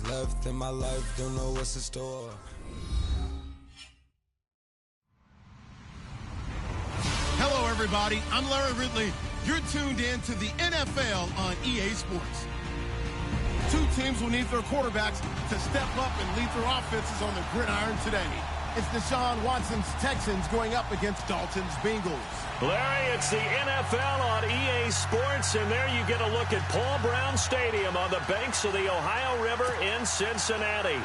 left in my life, don't know what's in store. Hello, everybody. I'm Larry Ridley. You're tuned in to the NFL on EA Sports. Two teams will need their quarterbacks to step up and lead their offenses on the gridiron today. It's Deshaun Watson's Texans going up against Dalton's Bengals. Larry, it's the NFL on EA Sports, and there you get a look at Paul Brown Stadium on the banks of the Ohio River in Cincinnati.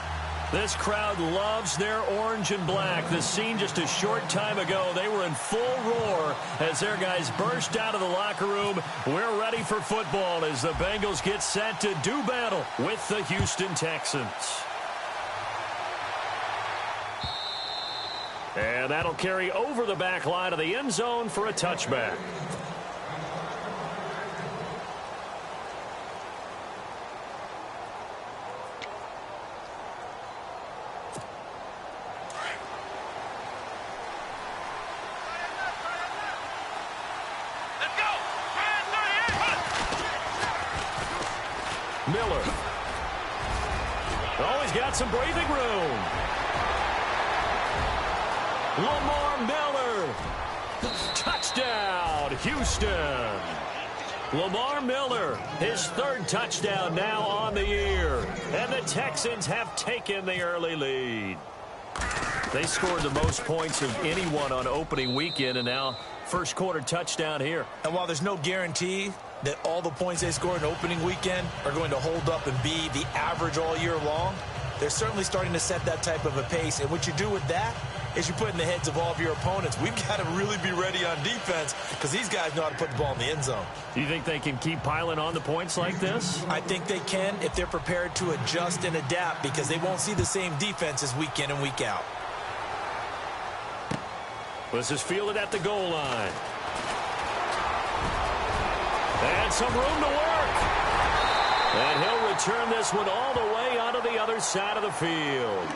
This crowd loves their orange and black. The scene just a short time ago, they were in full roar as their guys burst out of the locker room. We're ready for football as the Bengals get set to do battle with the Houston Texans. And that'll carry over the back line of the end zone for a touchback. Miller. Oh, he's got some breathing room. Lamar Miller. Touchdown, Houston. Lamar Miller, his third touchdown now on the year. And the Texans have taken the early lead. They scored the most points of anyone on opening weekend, and now first quarter touchdown here. And while there's no guarantee that all the points they scored in opening weekend are going to hold up and be the average all year long, they're certainly starting to set that type of a pace. And what you do with that is you put in the heads of all of your opponents, we've got to really be ready on defense because these guys know how to put the ball in the end zone. Do you think they can keep piling on the points like this? I think they can if they're prepared to adjust and adapt because they won't see the same defenses week in and week out. This is fielded at the goal line. And some room to work. And he'll return this one all the way onto the other side of the field.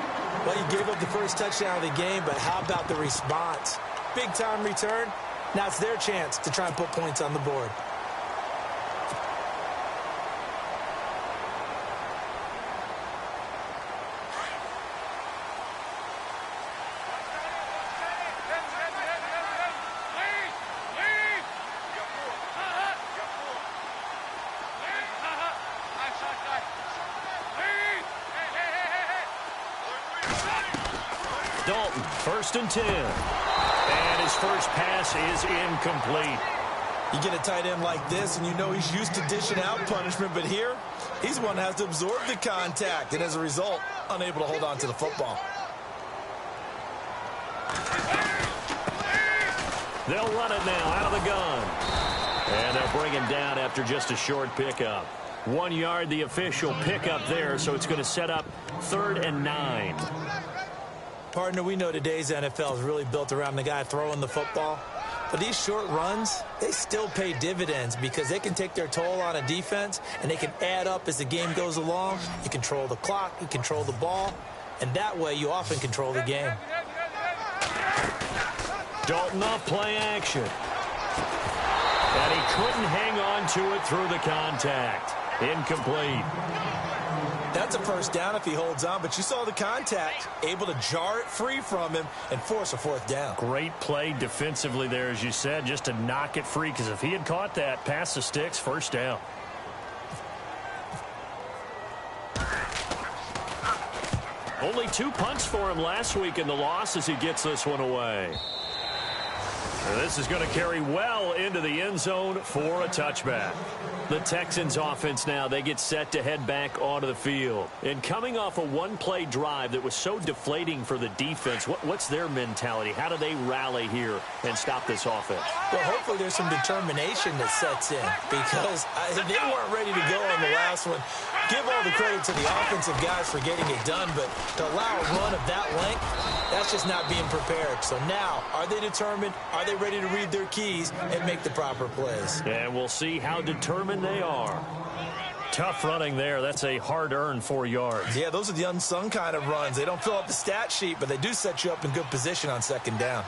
Well, you gave up the first touchdown of the game, but how about the response? Big-time return. Now it's their chance to try and put points on the board. Dalton, 1st and 10. And his first pass is incomplete. You get a tight end like this, and you know he's used to dishing out punishment, but here, he's the one that has to absorb the contact, and as a result, unable to hold on to the football. They'll run it now out of the gun. And they'll bring him down after just a short pickup. 1 yard, the official pickup there, so it's going to set up 3rd and 9. Partner, we know today's NFL is really built around the guy throwing the football. But these short runs, they still pay dividends because they can take their toll on a defense and they can add up as the game goes along. You control the clock, you control the ball, and that way you often control the game. Dalton off play action. And he couldn't hang on to it through the contact. Incomplete. That's a first down if he holds on, but you saw the contact, able to jar it free from him and force a 4th down. Great play defensively there, as you said, just to knock it free, because if he had caught that, past the sticks, 1st down. Only 2 punts for him last week in the loss as he gets this one away. And this is going to carry well into the end zone for a touchback. The Texans offense now, they get set to head back onto the field. And coming off a one-play drive that was so deflating for the defense, what's their mentality? How do they rally here and stop this offense? Well, hopefully there's some determination that sets in because they weren't ready to go on the last one. Give all the credit to the offensive guys for getting it done, but to allow a run of that length, that's just not being prepared. So now, are they determined? Are they ready to read their keys and make the proper plays? And we'll see how determined they are. Tough running there. That's a hard-earned 4 yards. Yeah, those are the unsung kind of runs. They don't fill up the stat sheet, but they do set you up in good position on 2nd down.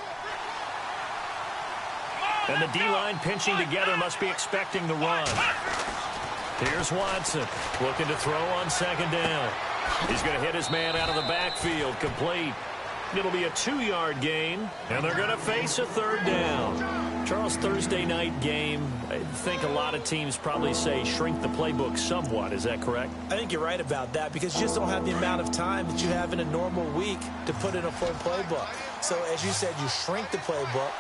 And the D-line pinching together must be expecting the run. Here's Watson looking to throw on 2nd down. He's going to hit his man out of the backfield, complete. It'll be a 2-yard gain, and they're going to face a third down. Charles, Thursday night game, I think a lot of teams probably say shrink the playbook somewhat. Is that correct? I think you're right about that because you just don't have the amount of time that you have in a normal week to put in a full playbook. So, as you said, you shrink the playbook,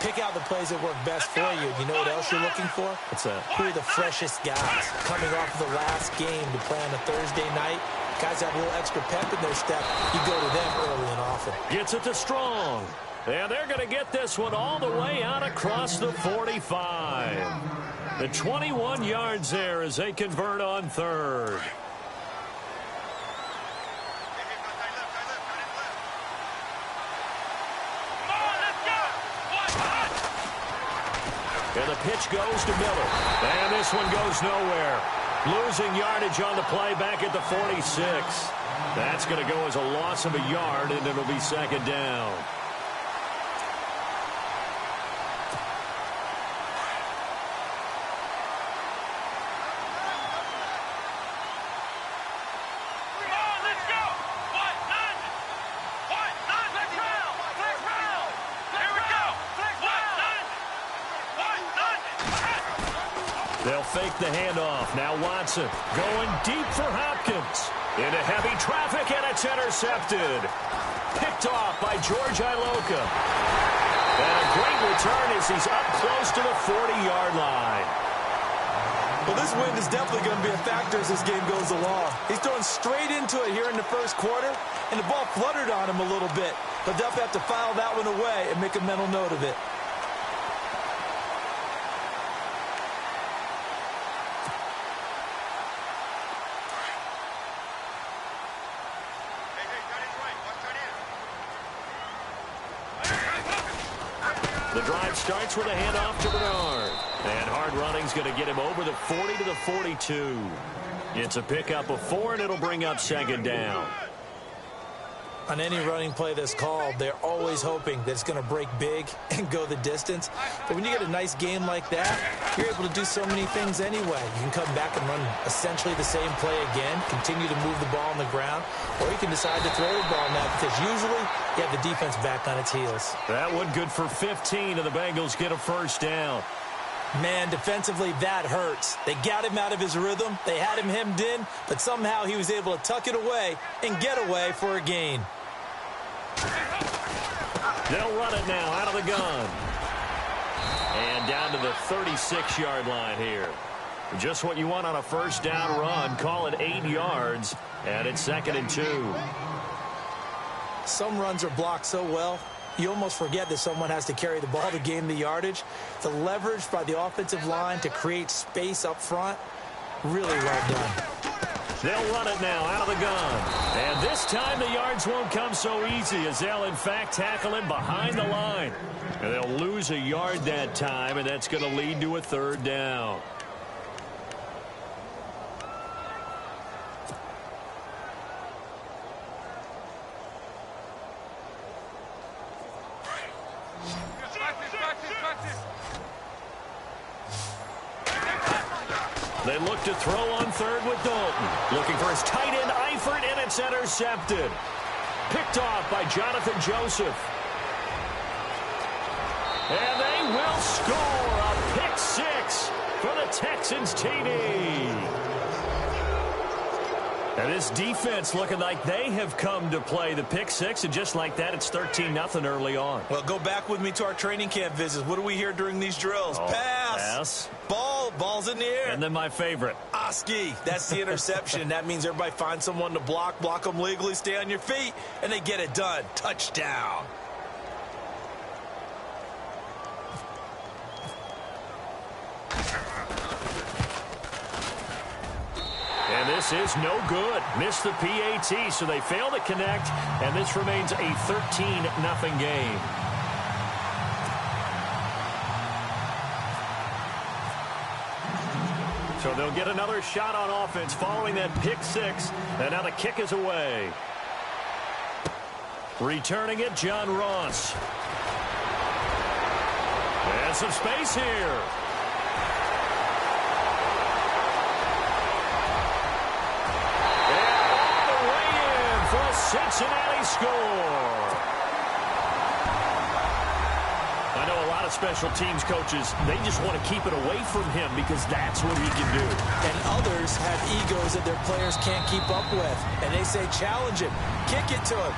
pick out the plays that work best for you. You know what else you're looking for? What's that? Who are the freshest guys coming off of the last game to play on a Thursday night? Guys have a little extra pep in their step. You go to them early and often. Gets it to Strong. And they're going to get this one all the way out across the 45. The 21 yards there as they convert on third. And the pitch goes to Miller. And this one goes nowhere. Losing yardage on the play back at the 46. That's going to go as a loss of a yard, and it'll be second down. They'll fake the handoff. Now Watson going deep for Hopkins. Into heavy traffic, and it's intercepted. Picked off by George Iloka. And a great return as he's up close to the 40-yard line. Well, this wind is definitely going to be a factor as this game goes along. He's throwing straight into it here in the first quarter, and the ball fluttered on him a little bit. But they'll have to file that one away and make a mental note of it. The drive starts with a handoff to Bernard. And hard running's going to get him over the 40 to the 42. It's a pickup of 4, and it'll bring up second down. On any running play that's called, they're always hoping that it's going to break big and go the distance. But when you get a nice game like that, you're able to do so many things anyway. You can come back and run essentially the same play again, continue to move the ball on the ground, or you can decide to throw the ball now because usually you have the defense back on its heels. That one good for 15, and the Bengals get a first down. Man, defensively, that hurts. They got him out of his rhythm. They had him hemmed in, but somehow he was able to tuck it away and get away for a gain. They'll run it now out of the gun. And down to the 36-yard line here. Just what you want on a first down run. Call it 8 yards, and it's 2nd and 2. Some runs are blocked so well, you almost forget that someone has to carry the ball to gain the yardage. The leverage by the offensive line to create space up front, really well done. They'll run it now out of the gun. And this time the yards won't come so easy as they'll, in fact, tackle him behind the line. And they'll lose a yard that time, and that's going to lead to a third down. They look to throw on third with Dalton. Looking for his tight end, Eifert, and it's intercepted. Picked off by Jonathan Joseph. And they will score a pick 6 for the Texans TD. And this defense looking like they have come to play the pick 6, and just like that, it's 13-0 early on. Well, go back with me to our training camp visits. What do we hear during these drills? Pass. Ball's in the air. And then my favorite. Oski. That's the interception. That means everybody finds someone to block them legally, stay on your feet, and they get it done. Touchdown. And this is no good. Missed the PAT, so they fail to connect, and this remains a 13-0 game. So they'll get another shot on offense following that pick 6, and now the kick is away. Returning it, John Ross. And some space here. Cincinnati score. I know a lot of special teams coaches, they just want to keep it away from him because that's what he can do. And others have egos that their players can't keep up with. And they say, challenge him, kick it to him.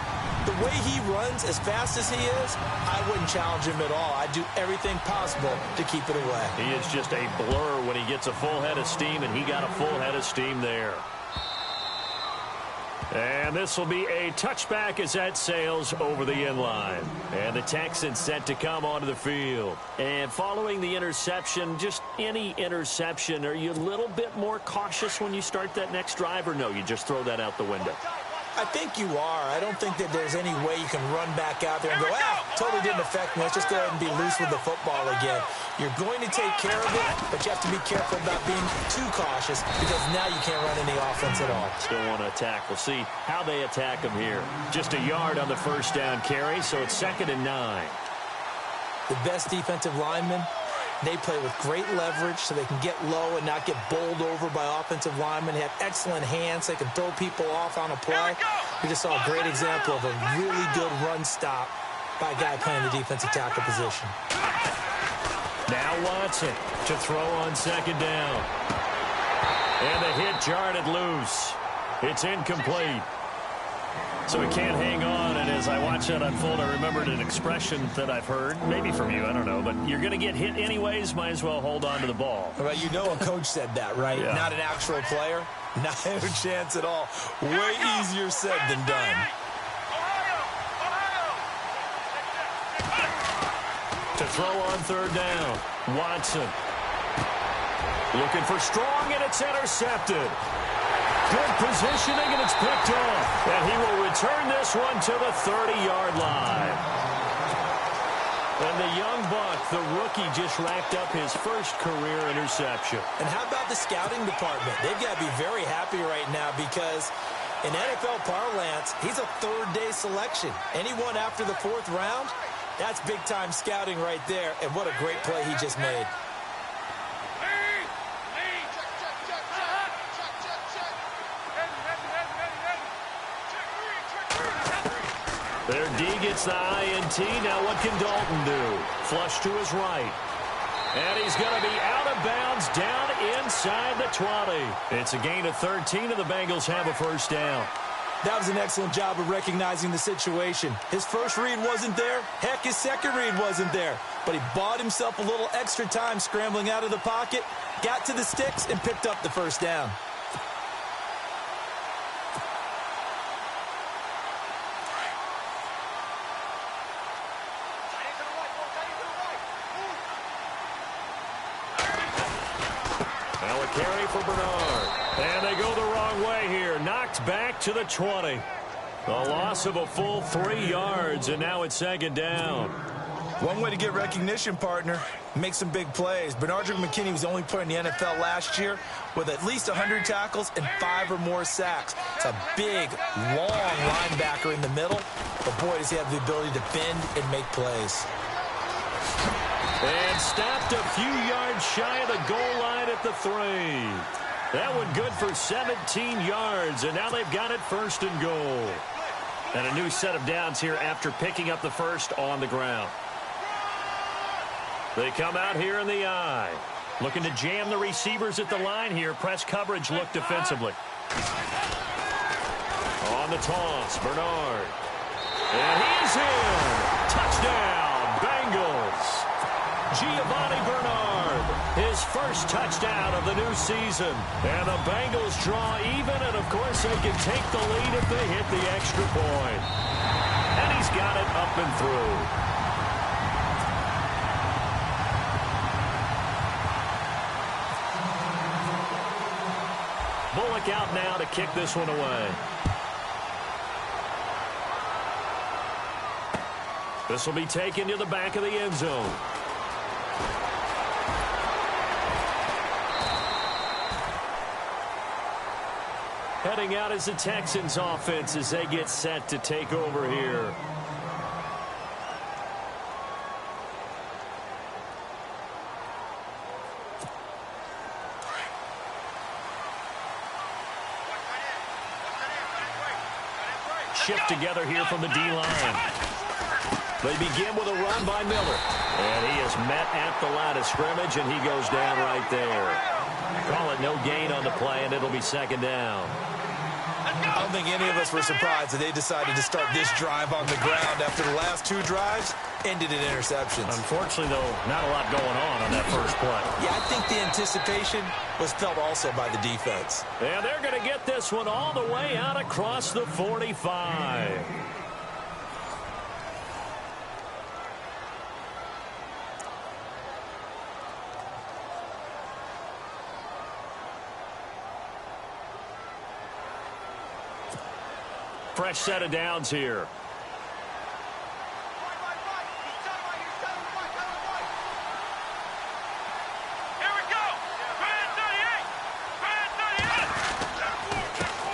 The way he runs as fast as he is, I wouldn't challenge him at all. I'd do everything possible to keep it away. He is just a blur when he gets a full head of steam, and he got a full head of steam there. And this will be a touchback as that sails over the end line. And the Texans set to come onto the field. And following the interception, just any interception, are you a little bit more cautious when you start that next drive, or no, you just throw that out the window? I think you are. I don't think that there's any way you can run back out there and go, totally didn't affect me. Let's just go ahead and be loose with the football again. You're going to take care of it, but you have to be careful about being too cautious because now you can't run any offense at all. Still want to attack. We'll see how they attack him here. Just a yard on the first down carry, so it's 2nd and 9. The best defensive linemen, they play with great leverage so they can get low and not get bowled over by offensive linemen. They have excellent hands. They can throw people off on a play. We just saw a great example of a really good run stop by a guy playing the defensive tackle position. Now Watson to throw on 2nd down. And the hit jarred it loose. It's incomplete. So he can't hang on, and as I watch that unfold, I remembered an expression that I've heard, maybe from you, I don't know, but you're going to get hit anyways, might as well hold on to the ball. Well, you know a coach said that, right? Yeah. Not an actual player. Not a chance at all. Way easier said than done. To throw on 3rd down, Watson. Looking for strong, and it's intercepted. Good positioning, and it's picked off. And he will return this one to the 30-yard line. And the young buck, the rookie, just racked up his first career interception. And how about the scouting department? They've got to be very happy right now because in NFL parlance, he's a 3rd-day selection. Anyone after the 4th round, that's big-time scouting right there. And what a great play he just made. Their D gets the INT. Now what can Dalton do? Flush to his right. And he's going to be out of bounds down inside the 20. It's a gain of 13, and the Bengals have a first down. That was an excellent job of recognizing the situation. His first read wasn't there. Heck, his second read wasn't there. But he bought himself a little extra time scrambling out of the pocket, got to the sticks, and picked up the first down. Carry for Bernard. And they go the wrong way here. Knocked back to the 20. A loss of a full 3 yards, and now it's 2nd down. One way to get recognition, partner, make some big plays. Bernard McKinney was the only player in the NFL last year with at least 100 tackles and 5 or more sacks. It's a big, long linebacker in the middle, but boy, does he have the ability to bend and make plays. And stopped a few yards shy of the goal line at the 3. That one good for 17 yards, and now they've got it 1st and goal. And a new set of downs here after picking up the first on the ground. They come out here in the eye. Looking to jam the receivers at the line here. Press coverage look defensively. On the toss, Bernard. And he's in. Touchdown, Bengals. Giovanni Bernard, his first touchdown of the new season. And the Bengals draw even, and of course they can take the lead if they hit the extra point. And he's got it up and through. Bullock out now to kick this one away. This will be taken to the back of the end zone. Heading out is the Texans offense as they get set to take over here. shift together here from the D-line. They begin with a run by Miller. And he is met at the line of scrimmage, and he goes down right there. Call it no gain on the play, and it'll be second down. I don't think any of us were surprised that they decided to start this drive on the ground after the last two drives ended in interceptions. Unfortunately, though, not a lot going on that first play. Yeah, I think the anticipation was felt also by the defense. And they're going to get this one all the way out across the 45. Fresh set of downs here.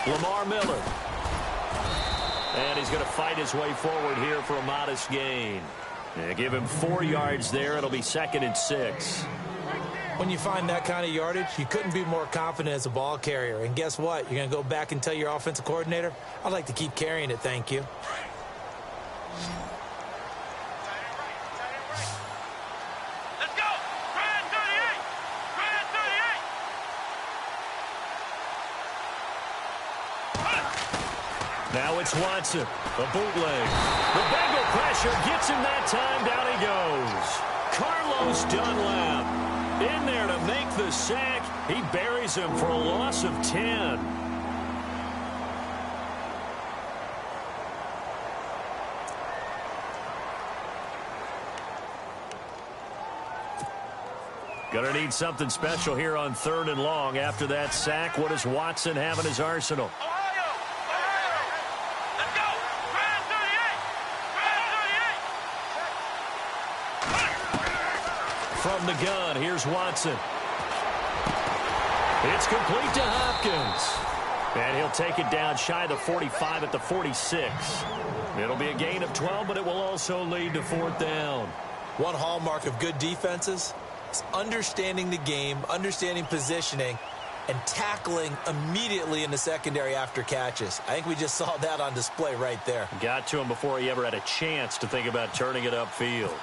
Lamar Miller. And he's going to fight his way forward here for a modest gain. Give him 4 yards there. It'll be 2nd and 6. When you find that kind of yardage, you couldn't be more confident as a ball carrier. And guess what? You're going to go back and tell your offensive coordinator, I'd like to keep carrying it, thank you. Let's go! Brad 38! Brad 38! Now it's Watson. A bootleg. The Bengal pressure gets him that time. Down he goes. Carlos Dunlap in there to make the sack. He buries him for a loss of 10. Gonna need something special here on 3rd and long. After that sack, what does Watson have in his arsenal? From the gun, here's Watson. It's complete to Hopkins. And he'll take it down shy of the 45 at the 46. It'll be a gain of 12, but it will also lead to 4th down. One hallmark of good defenses is understanding the game, understanding positioning, and tackling immediately in the secondary after catches. I think we just saw that on display right there. Got to him before he ever had a chance to think about turning it upfield.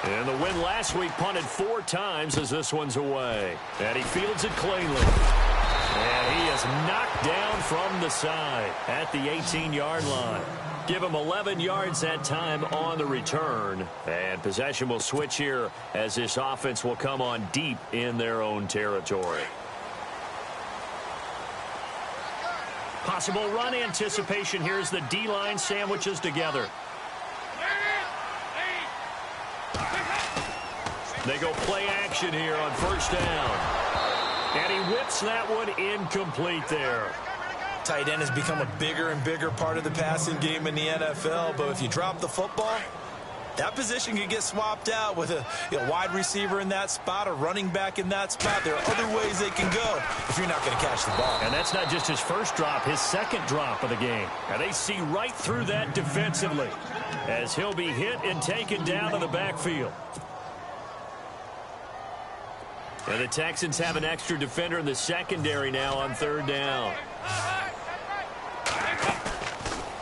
And the win last week punted 4 times as this one's away. And he fields it cleanly. And he is knocked down from the side at the 18-yard line. Give him 11 yards that time on the return. And possession will switch here as this offense will come on deep in their own territory. Possible run anticipation here as the D-line sandwiches together. They go play action here on 1st down. And he whips that one incomplete there. Tight end has become a bigger and bigger part of the passing game in the NFL, but if you drop the football, that position could get swapped out with a wide receiver in that spot, a running back in that spot. There are other ways they can go if you're not going to catch the ball. And that's not just his first drop, his second drop of the game. And they see right through that defensively as he'll be hit and taken down to the backfield. And the Texans have an extra defender in the secondary now on 3rd down.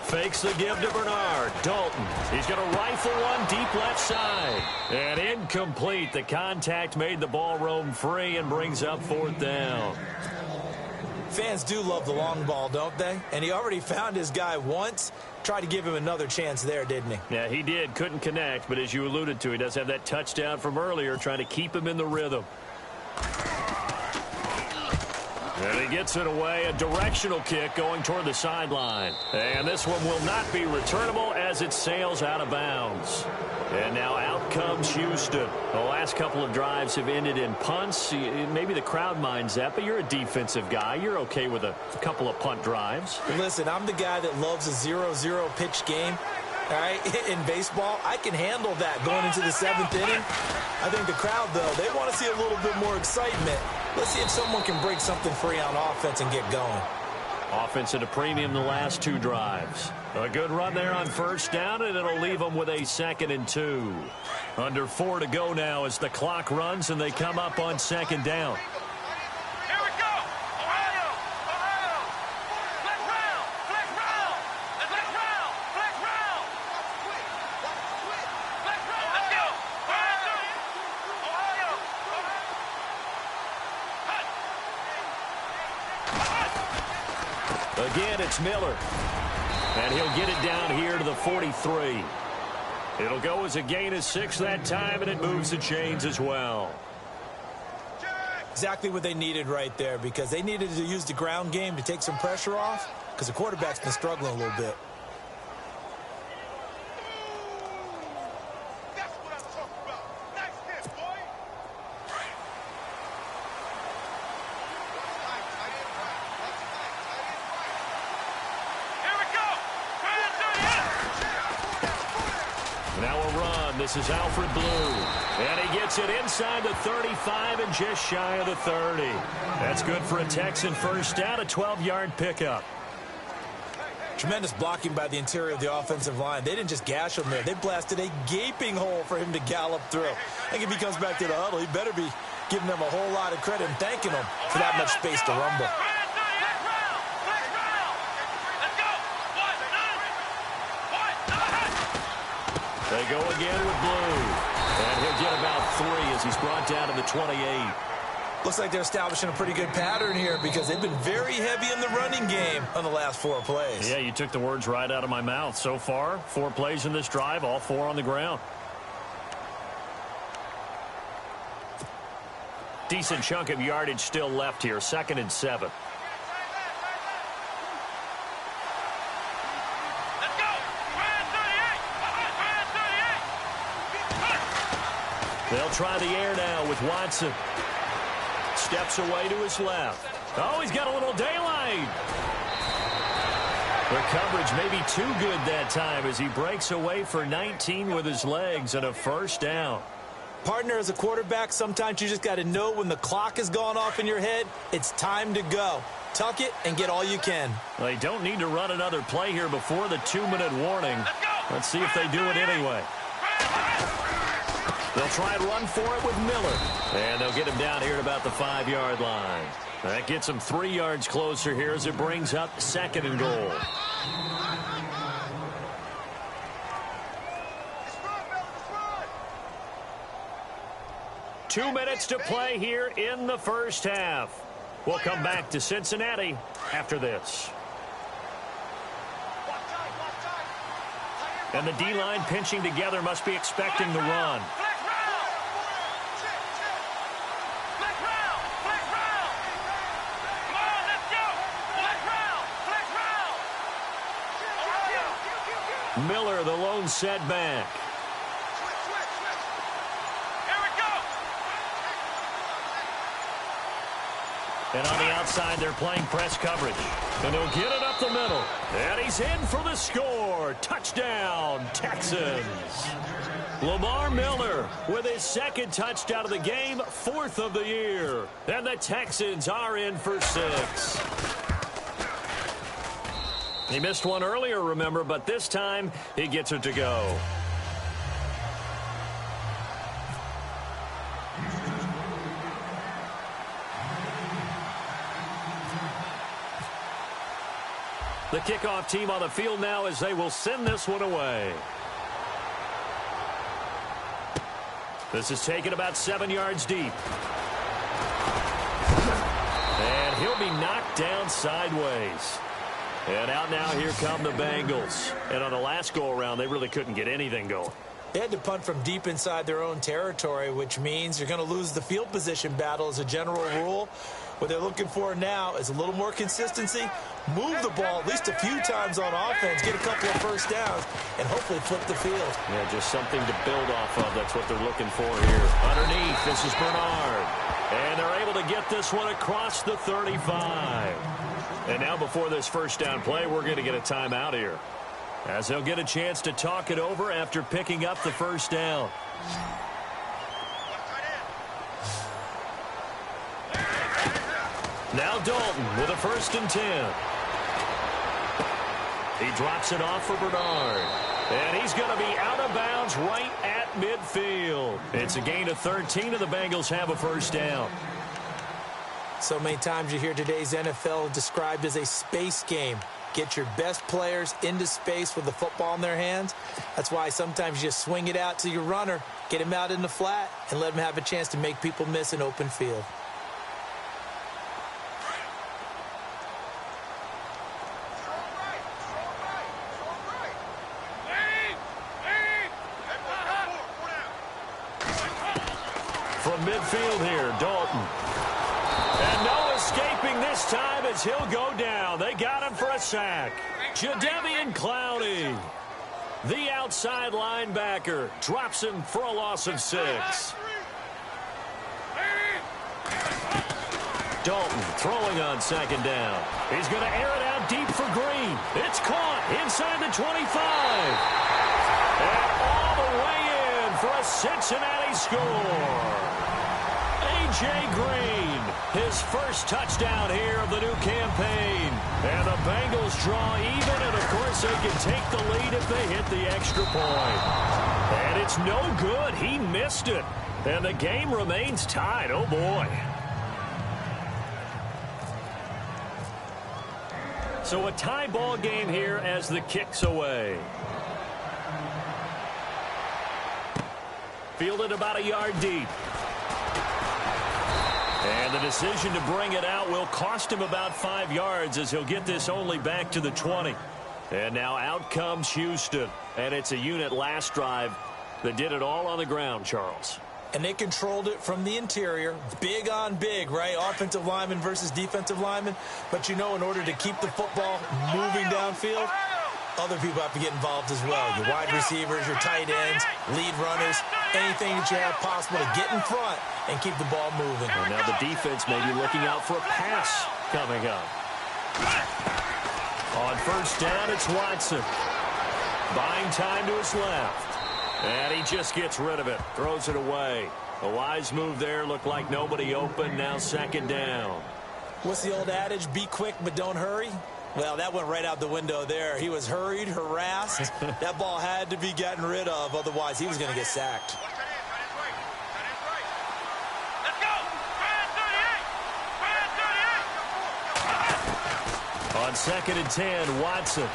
Fakes the give to Bernard. Dalton. He's going to rifle one deep left side. And incomplete. The contact made the ball roam free and brings up 4th down. Fans do love the long ball, don't they? And he already found his guy once. Tried to give him another chance there, didn't he? Yeah, he did. Couldn't connect. But as you alluded to, he does have that touchdown from earlier, trying to keep him in the rhythm. And he gets it away, a directional kick going toward the sideline. And this one will not be returnable as it sails out of bounds. And now out comes Houston. The last couple of drives have ended in punts. Maybe the crowd minds that, but you're a defensive guy. You're okay with a couple of punt drives. Listen, I'm the guy that loves a 0-0 pitch game. All right, in baseball, I can handle that going into the 7th inning. I think the crowd, though, they want to see a little bit more excitement. Let's see if someone can break something free on offense and get going. Offense at a premium the last 2 drives. A good run there on 1st down, and it'll leave them with a 2nd and 2. Under 4 to go now as the clock runs, and they come up on 2nd down. Here we go! Ohio! Ohio! Again, it's Miller. And he'll get it down here to the 43. It'll go as a gain of 6 that time, and it moves the chains as well. Exactly what they needed right there, because they needed to use the ground game to take some pressure off, because the quarterback's been struggling a little bit. This is Alfred Blue, and he gets it inside the 35 and just shy of the 30. That's good for a Texan first down, a 12-yard pickup. Tremendous blocking by the interior of the offensive line. They didn't just gash him there. They blasted a gaping hole for him to gallop through. I think if he comes back to the huddle, he better be giving them a whole lot of credit and thanking them for that much space to rumble. They go again with Blue. And he'll get about 3 as he's brought down to the 28. Looks like they're establishing a pretty good pattern here, because they've been very heavy in the running game on the last 4 plays. Yeah, you took the words right out of my mouth. So far, 4 plays in this drive, all 4 on the ground. Decent chunk of yardage still left here, 2nd and 7. They'll try the air now with Watson. Steps away to his left. Oh, he's got a little daylight. The coverage may be too good that time as he breaks away for 19 with his legs and a first down. Partner, as a quarterback, sometimes you just got to know when the clock has gone off in your head, it's time to go. Tuck it and get all you can. They don't need to run another play here before the 2-minute warning. Let's see if they do it anyway. They'll try and run for it with Miller. And they'll get him down here at about the 5-yard line. That gets him 3 yards closer here as it brings up 2nd and goal. Two minutes to play here in the first half. We'll come back to Cincinnati after this. And the D-line pinching together must be expecting the run. Miller, the lone setback. And on the outside, they're playing press coverage. And they'll get it up the middle. And he's in for the score. Touchdown, Texans. Lamar Miller with his 2nd touchdown of the game, 4th of the year. And the Texans are in for 6. He missed one earlier, remember, but this time he gets it to go. The kickoff team on the field now as they will send this one away. This is taken about 7 yards deep. And he'll be knocked down sideways. And out now, here come the Bengals. And on the last go-around, they really couldn't get anything going. They had to punt from deep inside their own territory, which means you're going to lose the field position battle as a general rule. What they're looking for now is a little more consistency, move the ball at least a few times on offense, get a couple of first downs, and hopefully flip the field. Yeah, just something to build off of. That's what they're looking for here. Underneath, this is Bernard. And they're able to get this one across the 35. And now before this first down play, we're going to get a timeout here, as they'll get a chance to talk it over after picking up the first down. Now Dalton with a 1st and 10. He drops it off for Bernard. And he's going to be out of bounds right at midfield. It's a gain of 13, and the Bengals have a first down. So many times you hear today's NFL described as a space game. Get your best players into space with the football in their hands. That's why sometimes you just swing it out to your runner, get him out in the flat, and let him have a chance to make people miss an open field. midfield here. Dalton. And no escaping this time as he'll go down. They got him for a sack. Jadeveon Clowney, the outside linebacker, drops him for a loss of 6. Dalton throwing on 2nd down. He's going to air it out deep for Green. It's caught inside the 25. And all the way in for a Cincinnati score. A.J. Green, his first touchdown here of the new campaign. And the Bengals draw even, and of course they can take the lead if they hit the extra point. And it's no good. He missed it. And the game remains tied. Oh, boy. So a tie ball game here as the kick's away. Fielded about a yard deep. And the decision to bring it out will cost him about 5 yards as he'll get this only back to the 20. And now out comes Houston. And it's a unit last drive that did it all on the ground, Charles. And they controlled it from the interior. Big on big, right? Offensive lineman versus defensive lineman. But, you know, in order to keep the football moving downfield, other people have to get involved as well. Your wide receivers, your tight ends, lead runners, anything that you have possible to get in front and keep the ball moving. And now the defense may be looking out for a pass coming up. On 1st down, it's Watson. Buying time to his left. And he just gets rid of it. Throws it away. A wise move there. Looked like nobody open. Now 2nd down. What's the old adage? Be quick, but don't hurry. Well, that went right out the window there. He was hurried, harassed. That ball had to be gotten rid of. Otherwise, he was going to get sacked. Let's go. On 2nd and 10, Watson.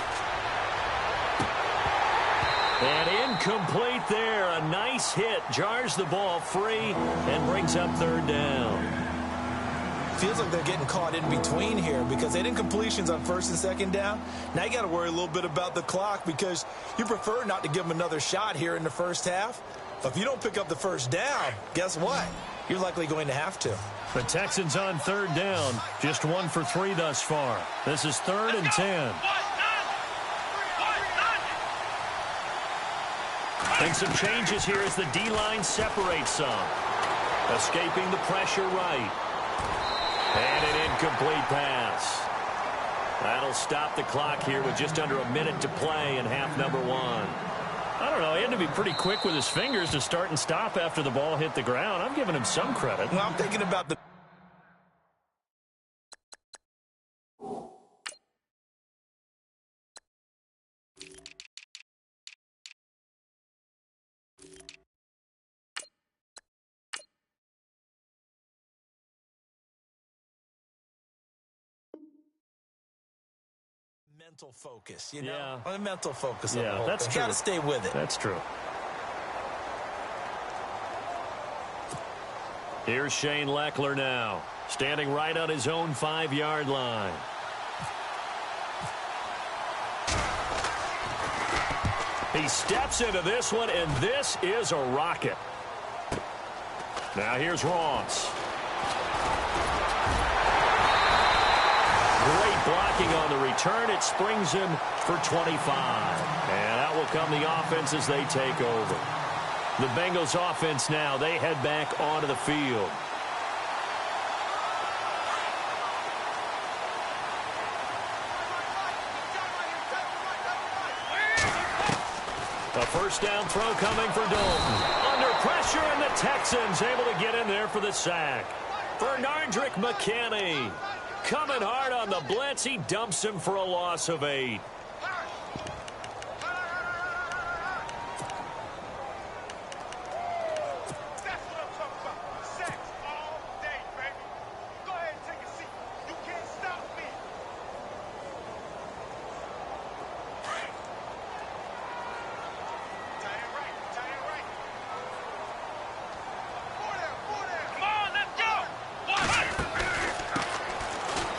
And incomplete there. A nice hit. Jars the ball free and brings up 3rd down. Feels like they're getting caught in between here because they didn't completions on 1st and 2nd down. Now you got to worry a little bit about the clock because you prefer not to give them another shot here in the 1st half. But if you don't pick up the 1st down, guess what? You're likely going to have to. The Texans on 3rd down. Just 1 for 3 thus far. This is 3rd and 10. And some changes here as the D-line separates some. Escaping the pressure right. And an incomplete pass. That'll stop the clock here with just under a minute to play in half number 1. I don't know. He had to be pretty quick with his fingers to start and stop after the ball hit the ground. I'm giving him some credit. Well, I'm thinking about the... mental focus, you know? Yeah. A mental focus on the Yeah, whole that's thing. true. Got to stay with it. That's true. Here's Shane Leckler now, standing right on his own 5-yard line. He steps into this one, and this is a rocket. Now here's Ross. Great blocking on the return. It springs him for 25. And out will come the offense as they take over. The Bengals offense now, they head back onto the field. A 1st down throw coming for Dalton. Under pressure, and the Texans able to get in there for the sack. Bernardrick McKinney coming hard on the blitz. He dumps him for a loss of 8.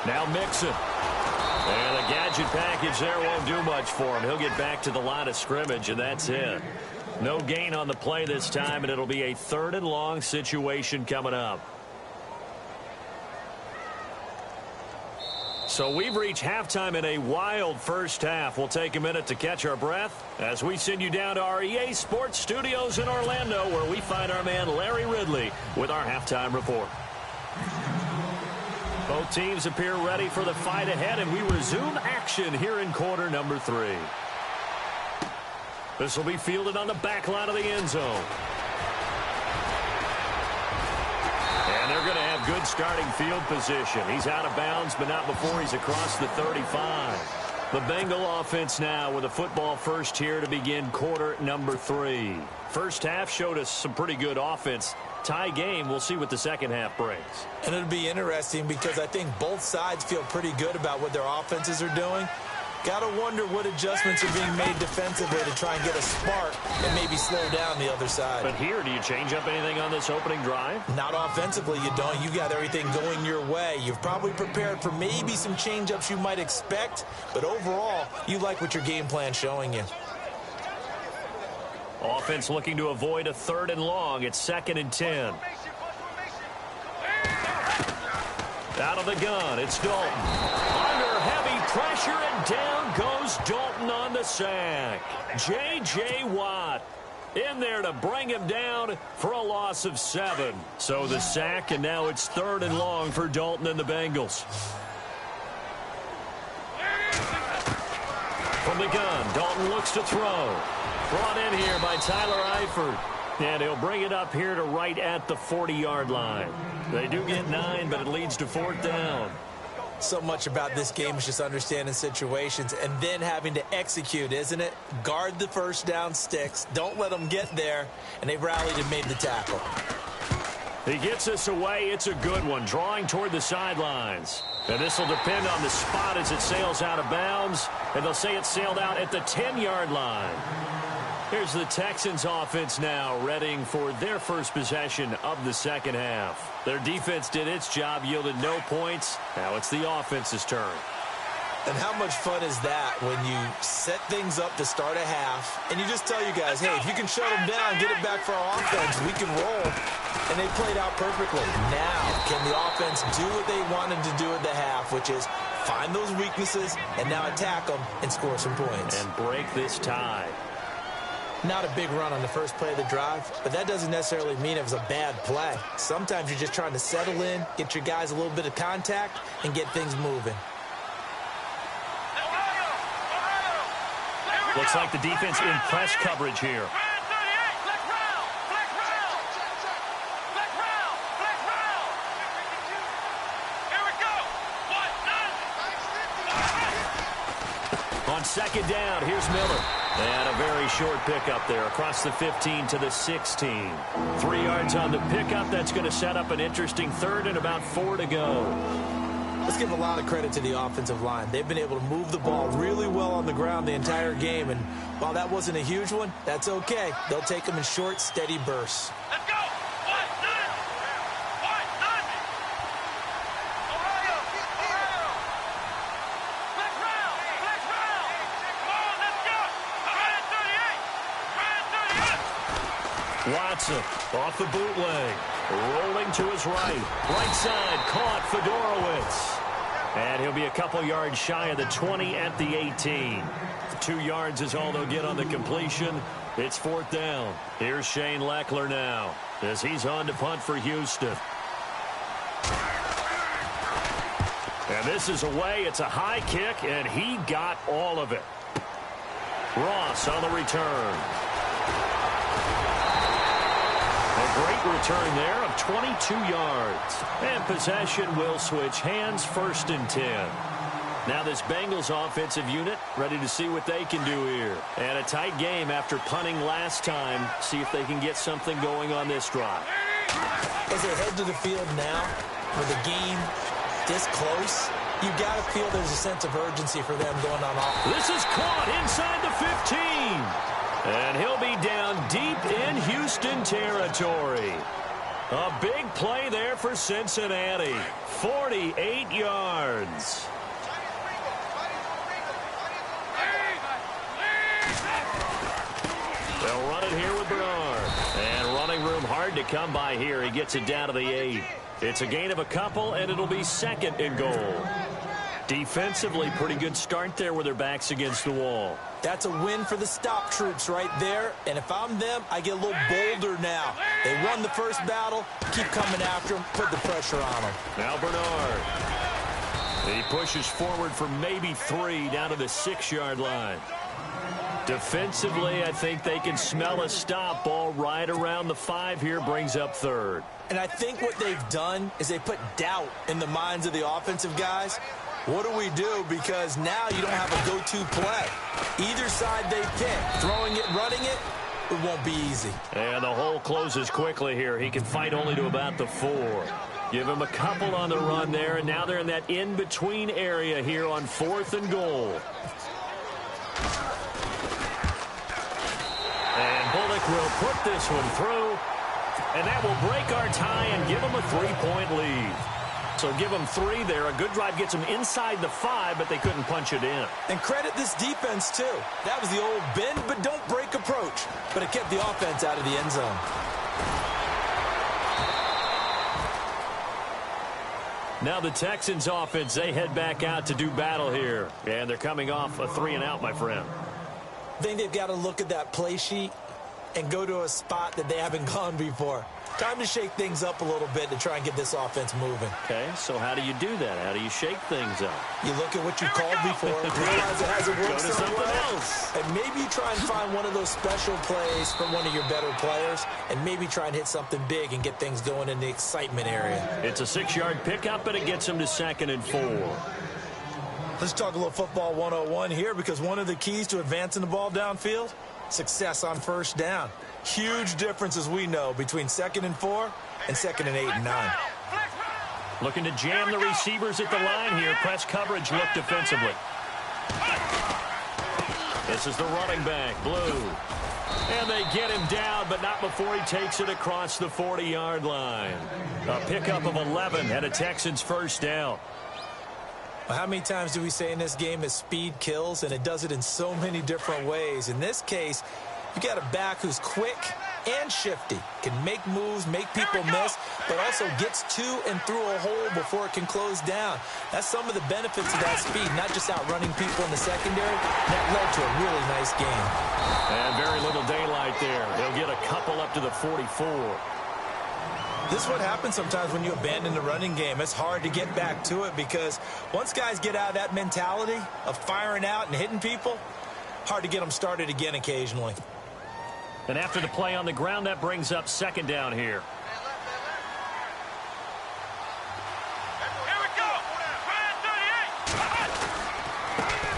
Now Mixon. And the gadget package there won't do much for him. He'll get back to the line of scrimmage, and that's it. No gain on the play this time, and it'll be a 3rd and long situation coming up. So we've reached halftime in a wild first half. We'll take a minute to catch our breath as we send you down to our EA Sports Studios in Orlando, where we find our man Larry Ridley with our halftime report. Both teams appear ready for the fight ahead, and we resume action here in quarter number 3. This will be fielded on the back line of the end zone. And they're going to have good starting field position. He's out of bounds, but not before he's across the 35. The Bengal offense now with a football first here to begin quarter number 3. First half showed us some pretty good offense. Tie game. We'll see what the second half brings. And it'll be interesting because I think both sides feel pretty good about what their offenses are doing. Got to wonder what adjustments are being made defensively to try and get a spark and maybe slow down the other side. But here, do you change up anything on this opening drive? Not offensively, you don't. You got everything going your way. You've probably prepared for maybe some change-ups you might expect, but overall, you like what your game plan's showing you. Offense looking to avoid a 3rd and long. It's 2nd and 10. Out of the gun, it's Dalton. Under heavy pressure, and down goes Dalton on the sack. J.J. Watt in there to bring him down for a loss of 7. So the sack, and now it's 3rd and long for Dalton and the Bengals. From the gun, Dalton looks to throw. Brought in here by Tyler Eifert. And he'll bring it up here to right at the 40-yard line. They do get 9, but it leads to 4th down. So much about this game is just understanding situations and then having to execute, isn't it? Guard the first down sticks. Don't let them get there. And they've rallied and made the tackle. He gets us away. It's a good one. Drawing toward the sidelines. And this will depend on the spot as it sails out of bounds. And they'll say it sailed out at the 10-yard line. Here's the Texans offense now, readying for their first possession of the second half. Their defense did its job, yielded no points. Now it's the offense's turn. And how much fun is that when you set things up to start a half, and you just tell you guys, hey, if you can shut them down, get it back for our offense, we can roll. And they played out perfectly. Now, can the offense do what they wanted to do at the half, which is find those weaknesses and now attack them and score some points. And break this tie. Not a big run on the first play of the drive, but that doesn't necessarily mean it was a bad play. Sometimes you're just trying to settle in, get your guys a little bit of contact, and get things moving. Looks like the defense in press coverage here. On second down, here's Miller. And a very short pickup there across the 15 to the 16. 3 yards on the pickup. That's going to set up an interesting third and about 4 to go. Let's give a lot of credit to the offensive line. They've been able to move the ball really well on the ground the entire game. And while that wasn't a huge one, that's okay. They'll take them in short, steady bursts. Let's go! Watson off the bootleg, rolling to his right. Right side, caught Fedorowicz. And he'll be a couple yards shy of the 20 at the 18. 2 yards is all they'll get on the completion. It's 4th down. Here's Shane Leckler now as he's on to punt for Houston. And this is away. It's a high kick, and he got all of it. Ross on the return. A great return there of 22 yards. And possession will switch hands, 1st and 10. Now this Bengals offensive unit ready to see what they can do here. And a tight game after punting last time. See if they can get something going on this drive. As they head to the field now, with the game this close, you got to feel there's a sense of urgency for them going on offense. This is caught inside the 15. And he'll be down deep in Houston territory. A big play there for Cincinnati. 48 yards. They'll run it here with Bernard. And running room hard to come by here. He gets it down to the 8. It's a gain of a couple, and it'll be 2nd and goal. Defensively, pretty good start there with their backs against the wall. That's a win for the stop troops right there. And if I'm them, I get a little bolder now. They won the first battle. Keep coming after them. Put the pressure on them. Now Bernard. He pushes forward for maybe 3 down to the 6-yard line. Defensively, I think they can smell a stop. Ball right around the 5 here, brings up 3rd. And I think what they've done is they put doubt in the minds of the offensive guys. What do we do? Because now you don't have a go-to play. Either side they pick, throwing it, running it, it won't be easy. And the hole closes quickly here. He can fight only to about the 4. Give him a couple on the run there, and now they're in that in-between area here on 4th and goal. And Bullock will put this one through, and that will break our tie and give them a 3-point lead. So give them 3 there. A good drive gets them inside the 5, but they couldn't punch it in. And credit this defense, too. That was the old bend but don't break approach. But it kept the offense out of the end zone. Now the Texans offense, they head back out to do battle here. And they're coming off a 3-and-out, my friend. I think they've got to look at that play sheet and go to a spot that they haven't gone before. Time to shake things up a little bit to try and get this offense moving. Okay, so how do you do that? How do you shake things up? You look at what you called before, realize it hasn't worked Go to something else. And maybe try and find one of those special plays from one of your better players, and maybe try and hit something big and get things going in the excitement area. It's a 6-yard pickup, but it gets them to 2nd and 4. Let's talk a little football 101 here, because one of the keys to advancing the ball downfield, success on first down. Huge difference, as we know, between 2nd and 4 and 2nd and 8 and 9. Looking to jam the receivers at the line here. Press coverage look defensively. This is the running back, Blue. And they get him down, but not before he takes it across the 40-yard line. A pickup of 11 and a Texans first down. Well, how many times do we say in this game that speed kills, and it does it in so many different ways? In this case, you got a back who's quick and shifty, can make moves, make people miss, but also gets to and through a hole before it can close down. That's some of the benefits of that speed, not just outrunning people in the secondary. That led to a really nice game. And very little daylight there. He'll get a couple up to the 44. This is what happens sometimes when you abandon the running game. It's hard to get back to it because once guys get out of that mentality of firing out and hitting people, hard to get them started again occasionally. And after the play on the ground, that brings up 2nd down here. Here we go.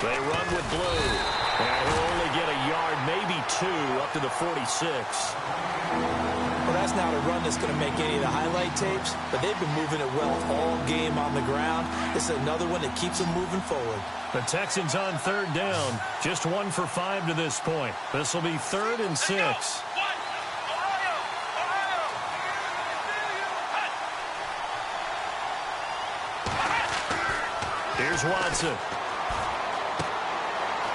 They run with Blue. And he'll only get a yard, maybe 2, up to the 46. Well, that's not a run that's going to make any of the highlight tapes, but they've been moving it well all game on the ground. This is another one that keeps them moving forward. The Texans on 3rd down. Just 1 for 5 to this point. This will be 3rd and 6. Here's Watson.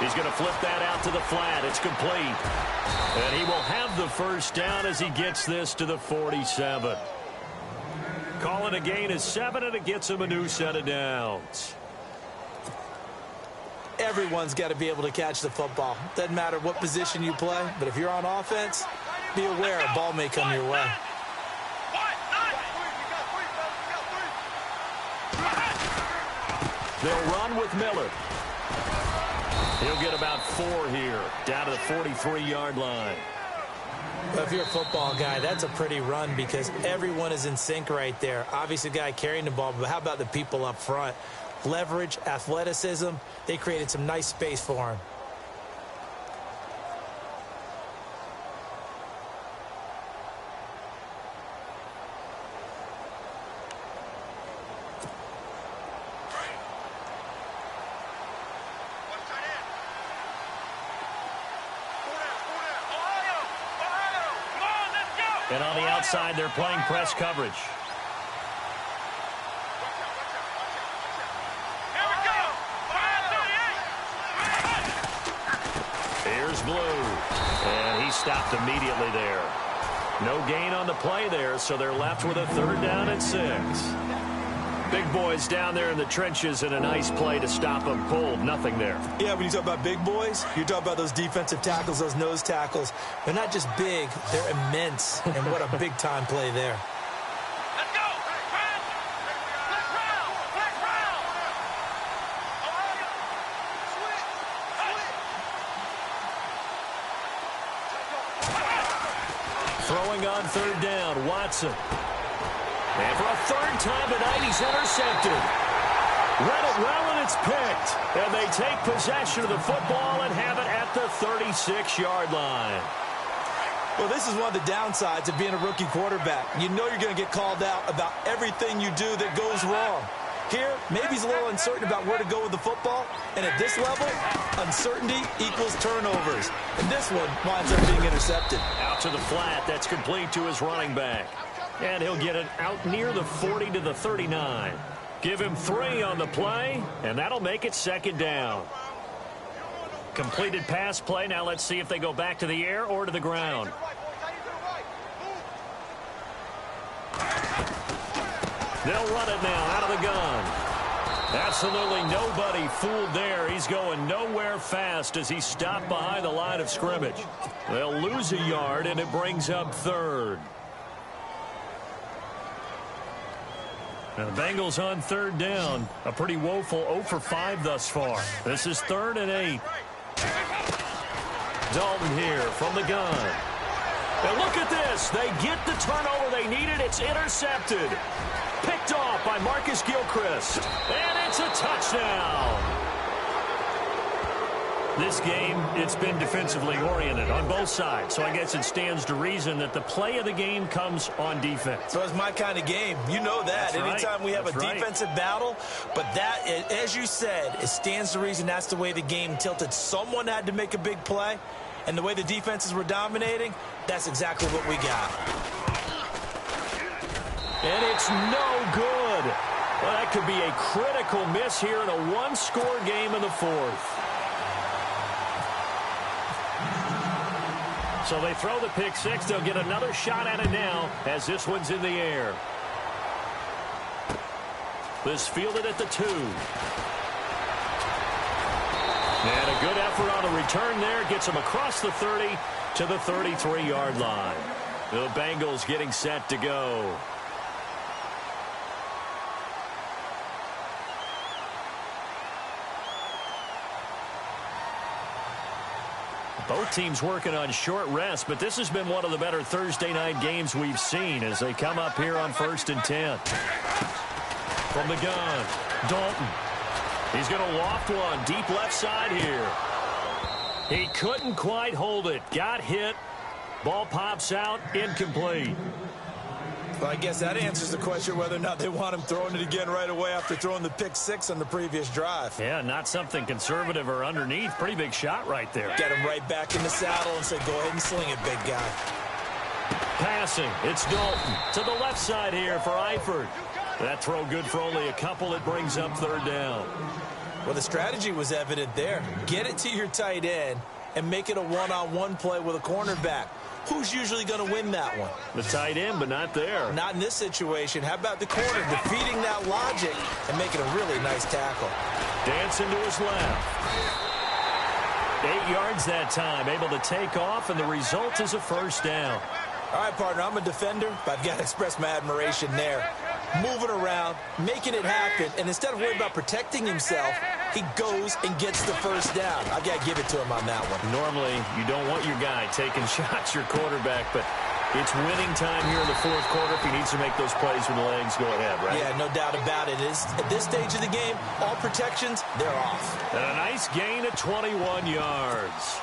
He's going to flip that out to the flat. It's complete. And he will have the first down as he gets this to the 47. Calling a gain of 7, and it gets him a new set of downs. Everyone's got to be able to catch the football. Doesn't matter what position you play, but if you're on offense, be aware a ball may come your way. They'll run with Miller. He'll get about 4 here, down to the 43-yard line. Well, if you're a football guy, that's a pretty run because everyone is in sync right there. Obviously, the guy carrying the ball, but how about the people up front? Leverage, athleticism, they created some nice space for him. And on the outside, they're playing press coverage. Here's Blue. And he He stopped immediately there. No gain on the play there, so they're left with a 3rd down and 6. Big boys down there in the trenches, and a nice play to stop them cold. Nothing there. Yeah, when you talk about big boys, you talk about those defensive tackles, those nose tackles. They're not just big, they're immense. And what a big-time play there. Let's go. Black round. Throwing on 3rd down, Watson. And for a 3rd time tonight, he's intercepted. Read it well, and it's picked. And they take possession of the football and have it at the 36-yard line. Well, this is one of the downsides of being a rookie quarterback. You know you're going to get called out about everything you do that goes wrong. Here, maybe he's a little uncertain about where to go with the football. And at this level, uncertainty equals turnovers. And this one winds up being intercepted. Out to the flat. That's complete to his running back. And he'll get it out near the 40 to the 39. Give him 3 on the play, and that'll make it 2nd down. Completed pass play. Now let's see if they go back to the air or to the ground. They'll run it now out of the gun. Absolutely nobody fooled there. He's going nowhere fast as he's stopped behind the line of scrimmage. They'll lose a yard, and it brings up 3rd. Now the Bengals on 3rd down. A pretty woeful 0 for 5 thus far. This is 3rd and 8. Dalton here from the gun. And look at this. They get the turnover they needed. It's intercepted. Picked off by Marcus Gilchrist. And it's a touchdown. This game, it's been defensively oriented on both sides. So I guess it stands to reason that the play of the game comes on defense. So it's my kind of game. You know that. That's right. Anytime we have a defensive battle. But that, as you said, it stands to reason that's the way the game tilted. Someone had to make a big play. And the way the defenses were dominating, that's exactly what we got. And it's no good. Well, that could be a critical miss here in a one-score game in the 4th. So they throw the pick 6. They'll get another shot at it now as this one's in the air. This fielded at the 2. And a good effort on the return there. Gets him across the 30 to the 33-yard line. The Bengals getting set to go. Both teams working on short rest, but this has been one of the better Thursday night games we've seen as they come up here on 1st and 10. From the gun, Dalton. He's going to loft one deep left side here. He couldn't quite hold it. Got hit. Ball pops out. Incomplete. Well, I guess that answers the question whether or not they want him throwing it again right away after throwing the pick 6 on the previous drive. Yeah, not something conservative or underneath. Pretty big shot right there. Get him right back in the saddle and say, go ahead and sling it, big guy. Passing. It's Dalton to the left side here for Eifert. That throw good for only a couple. It brings up 3rd down. Well, the strategy was evident there. Get it to your tight end and make it a one-on-one play with a cornerback. Who's usually going to win that one? The tight end, but not there. Not in this situation. How about the corner defeating that logic and making a really nice tackle? Dancing to his left. 8 yards that time. Able to take off, and the result is a 1st down. All right, partner, I'm a defender, but I've got to express my admiration there. Moving around, making it happen, and instead of worrying about protecting himself, he goes and gets the 1st down. I've got to give it to him on that one. Normally, you don't want your guy taking shots, your quarterback, but it's winning time here in the 4th quarter. If he needs to make those plays with the legs, go ahead, right? Yeah, no doubt about it. At this stage of the game, all protections, they're off. And a nice gain of 21 yards.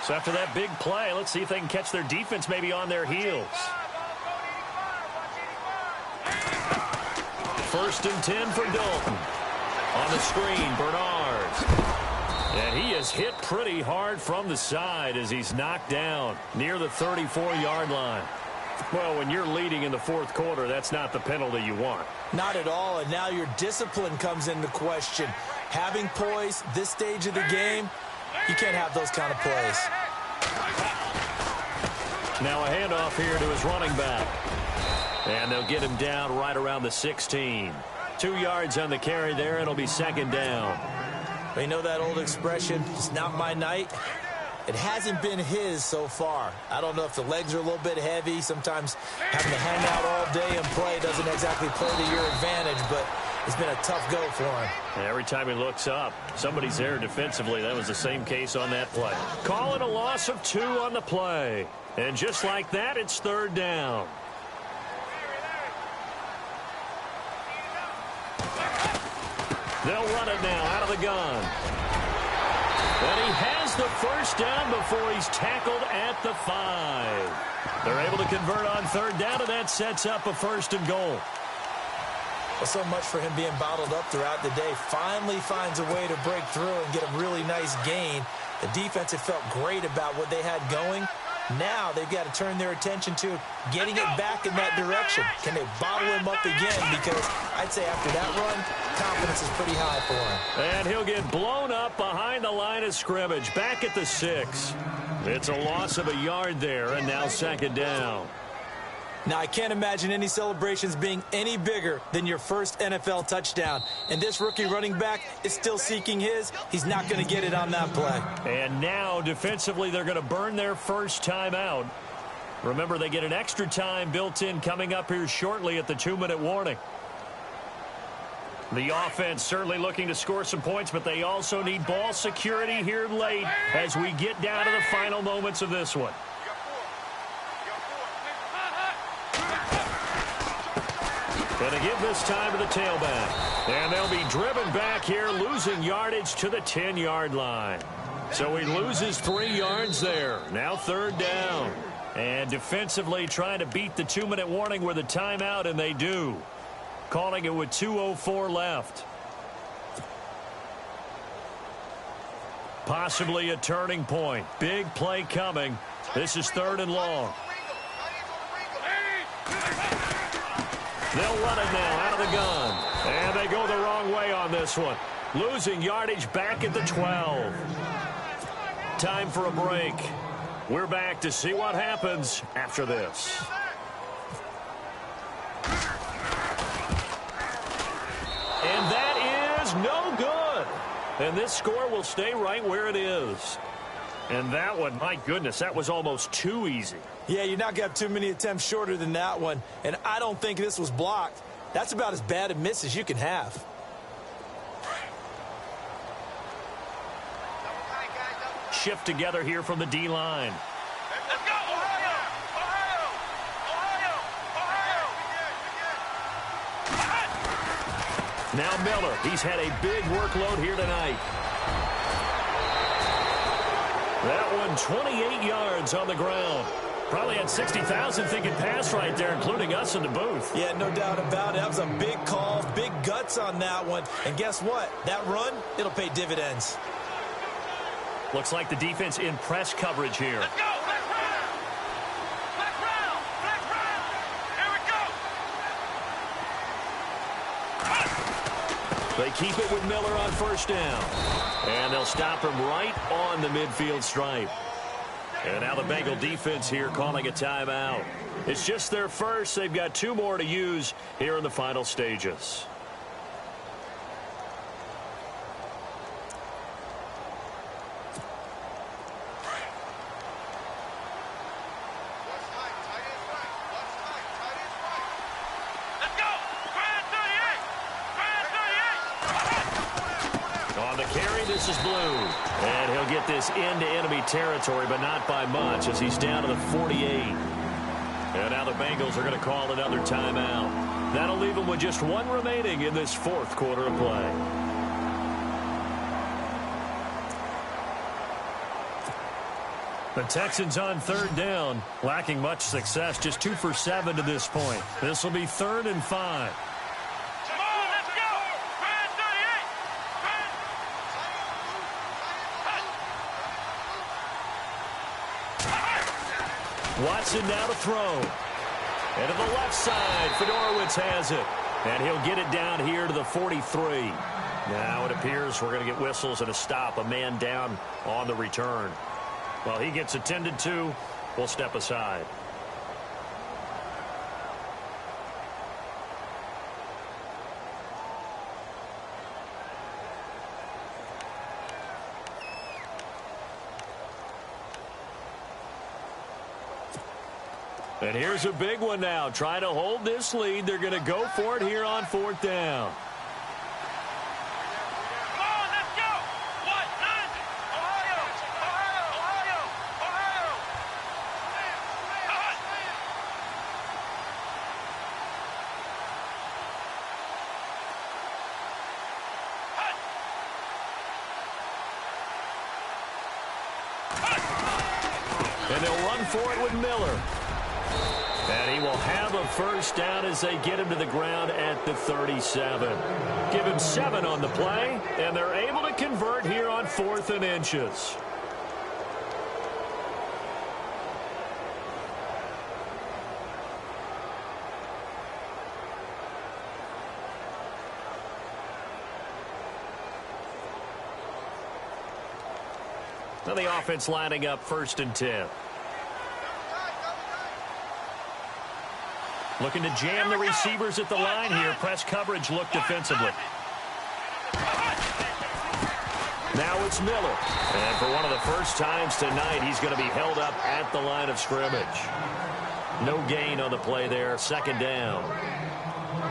So after that big play, let's see if they can catch their defense maybe on their heels. 1st and 10 for Dalton. On the screen, Bernard. And he is hit pretty hard from the side as he's knocked down near the 34-yard line. Well, when you're leading in the fourth quarter, that's not the penalty you want. Not at all, and now your discipline comes into question. Having poise this stage of the game, you can't have those kind of plays. Now a handoff here to his running back. And they'll get him down right around the 16. 2 yards on the carry there, and it'll be second down. You know that old expression, it's not my night? It hasn't been his so far. I don't know if the legs are a little bit heavy. Sometimes having to hang out all day and play doesn't exactly play to your advantage, but it's been a tough go for him. And every time he looks up, somebody's there defensively. That was the same case on that play. Calling a loss of 2 on the play. And just like that, it's third down. They'll run it now out of the gun. And he has the first down before he's tackled at the 5. They're able to convert on third down, and that sets up a 1st and goal. Well, so much for him being bottled up throughout the day. Finally finds a way to break through and get a really nice gain. The defense had felt great about what they had going. Now they've got to turn their attention to getting it back in that direction. Can they bottle him up again? Because I'd say after that run, confidence is pretty high for him. And he'll get blown up behind the line of scrimmage, back at the 6. It's a loss of a yard there, and now second down. Now, I can't imagine any celebrations being any bigger than your first NFL touchdown. And this rookie running back is still seeking his. He's not going to get it on that play. And now, defensively, they're going to burn their first timeout. Remember, they get an extra time built in coming up here shortly at the 2-minute warning. The offense certainly looking to score some points, but they also need ball security here late as we get down to the final moments of this one. Going to give this time to the tailback. And they'll be driven back here, losing yardage to the 10-yard line. So he loses 3 yards there. Now third down. And defensively trying to beat the 2-minute warning with a timeout, and they do. Calling it with 2:04 left. Possibly a turning point. Big play coming. This is 3rd and long. They'll run it now out of the gun. And they go the wrong way on this one. Losing yardage back at the 12. Time for a break. We're back to see what happens after this. And that is no good. And this score will stay right where it is. And that one, my goodness, that was almost too easy. Yeah, you're not going to have too many attempts shorter than that one. And I don't think this was blocked. That's about as bad a miss as you can have. Shift together here from the D-line. Let's go, Ohio! Ohio! Ohio! Now Miller, he's had a big workload here tonight. That one 28 yards on the ground. Probably had 60,000 thinking pass right there, including us in the booth. Yeah, no doubt about it. That was a big call, big guts on that one. And guess what? That run, it'll pay dividends. Looks like the defense in press coverage here. Let's go! Black round! Black round! Black round! Here we go! They keep it with Miller on first down. And they'll stop him right on the midfield stripe. And now the Bengal defense here calling a timeout. It's just their first. They've got 2 more to use here in the final stages. Let's go! Grand 38! Grand 38! On the carry, this is Blue. And he'll get this into enemy territory, but not by much as he's down to the 48. And now the Bengals are going to call another timeout. That'll leave them with just 1 remaining in this 4th quarter of play. The Texans on third down, lacking much success, just 2 for 7 to this point. This will be 3rd and 5. Come on, let's go! Grand 38! Watson now to throw. And to the left side, Fedorowicz has it. And he'll get it down here to the 43. Now it appears we're going to get whistles and a stop. A man down on the return. Well, he gets attended to. We'll step aside. And here's a big one now. Trying to hold this lead. They're going to go for it here on 4th down. Come on, let's go. What? Ohio, Ohio, Ohio, Ohio. And they'll run for it with Miller. And he will have a first down as they get him to the ground at the 37. Give him 7 on the play, and they're able to convert here on 4th and inches. Now the offense lining up 1st and 10. Looking to jam the receivers at the line here. Press coverage look defensively. Now it's Miller. And for one of the first times tonight, he's going to be held up at the line of scrimmage. No gain on the play there. 2nd down.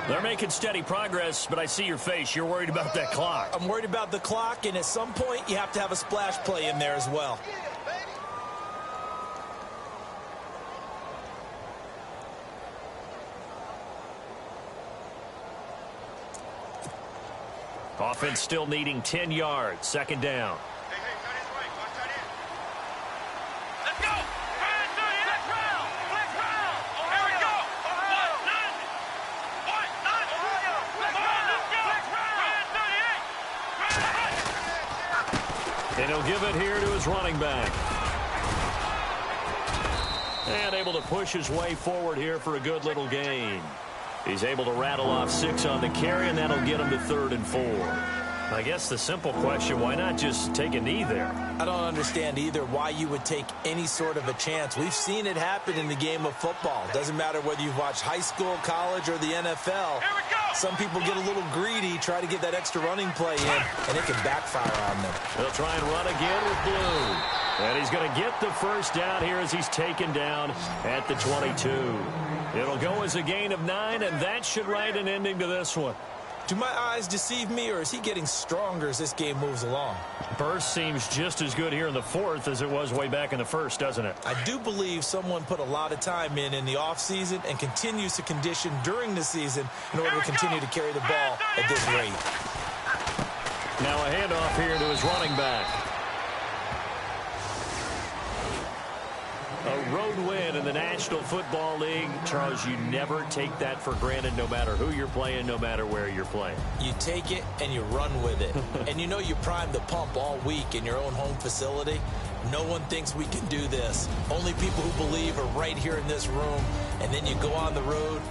They're making steady progress, but I see your face. You're worried about that clock. I'm worried about the clock, and at some point, you have to have a splash play in there as well. Offense still needing 10 yards. 2nd down. Let's go. Flex round. Flex round. Here we go. What? 9. Ohio. Flex round. Let's go. 38. And he'll give it here to his running back. And able to push his way forward here for a good little gain. He's able to rattle off 6 on the carry, and that'll get him to 3rd and 4. I guess the simple question, why not just take a knee there? I don't understand either why you would take any sort of a chance. We've seen it happen in the game of football. Doesn't matter whether you've watched high school, college, or the NFL. Here we go. Some people get a little greedy, try to get that extra running play in, and it can backfire on them. They'll try and run again with Blue. And he's going to get the first down here as he's taken down at the 22. It'll go as a gain of 9, and that should write an ending to this one. Do my eyes deceive me, or is he getting stronger as this game moves along? Burst seems just as good here in the 4th as it was way back in the 1st, doesn't it? I do believe someone put a lot of time in the offseason and continues to condition during the season in order to continue to carry the ball at this rate. Now a handoff here to his running back. A road win in the National Football League. Charles, you never take that for granted no matter who you're playing, no matter where you're playing. You take it and you run with it. And you know you primed the pump all week in your own home facility. No one thinks we can do this. Only people who believe are right here in this room. And then you go on the road.